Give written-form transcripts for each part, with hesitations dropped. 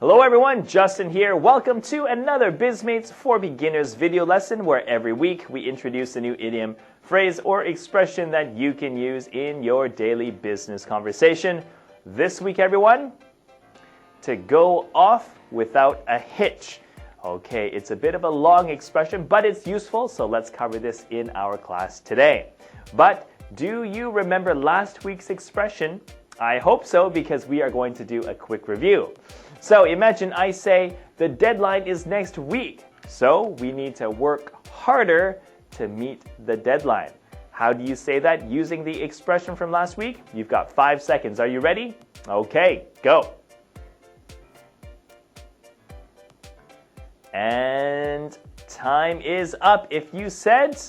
Hello everyone, Justin here. Welcome to another Bizmates for Beginners video lesson where every week we introduce a new idiom, phrase, or expression that you can use in your daily business conversation. This week, everyone, to go off without a hitch. Okay, it's a bit of a long expression, but it's useful, so let's cover this in our class today. But do you remember last week's expression? I hope so, because we are going to do a quick review. So imagine I say, the deadline is next week, so we need to work harder to meet the deadline. How do you say that using the expression from last week? You've got 5 seconds. Are you ready? Okay, go. And time is up. If you said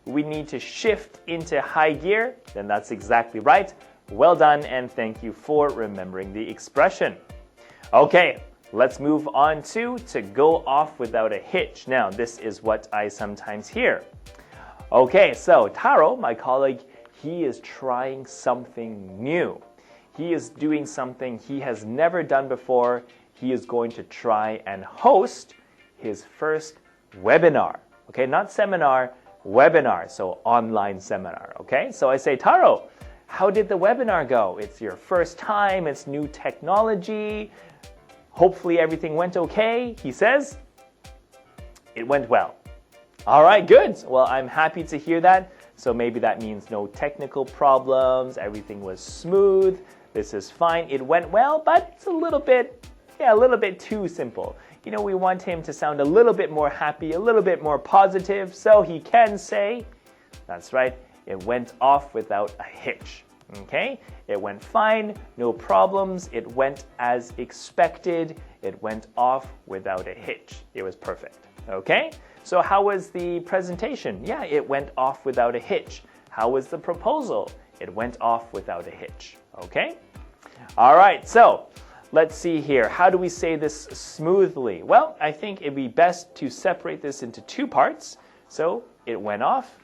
we need to shift into high gear, then that's exactly right. Well done, and thank you for remembering the expression. Okay, let's move on to go off without a hitch. Now, this is what I sometimes hear. Okay, so Taro, my colleague, he is trying something new. He is doing something he has never done before. He is going to try and host his first webinar. Okay, not seminar, webinar, so online seminar. Okay, so I say, Taro, how did the webinar go? It's your first time, it's new technology. Hopefully everything went okay. He says, it went well. All right, good. Well, I'm happy to hear that. So maybe that means no technical problems, everything was smooth. This is fine. It went well, but it's a little bit too simple. You know, we want him to sound a little bit more happy, a little bit more positive, so he can say, that's right, it went off without a hitch. Okay, it went fine, no problems, it went as expected, it went off without a hitch. It was perfect. Okay, so how was the presentation? Yeah, it went off without a hitch. How was the proposal? It went off without a hitch. Okay, all right, so let's see here. How do we say this smoothly? Well, I think it'd be best to separate this into two parts. So it went off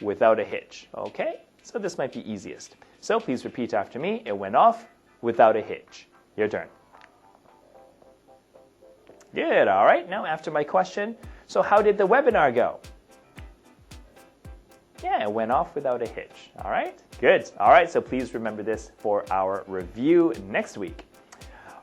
without a hitch. Okay, so this might be easiest. So please repeat after me. It went off without a hitch. Your turn. Good. All right. Now after my question, so how did the webinar go? Yeah, it went off without a hitch. All right. Good. All right. So please remember this for our review next week.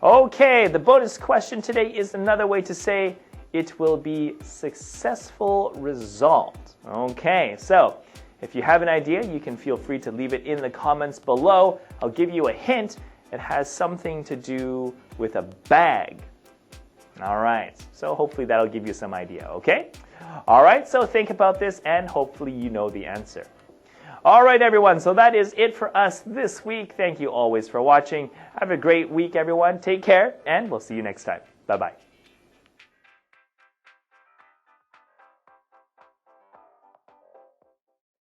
Okay. The bonus question today is another way to say it will be successful resolved. Okay. So if you have an idea, you can feel free to leave it in the comments below. I'll give you a hint. It has something to do with a bag. All right, so hopefully that'll give you some idea, okay? All right, so think about this and hopefully you know the answer. All right, everyone, so that is it for us this week. Thank you always for watching. Have a great week, everyone. Take care, and we'll see you next time. Bye-bye.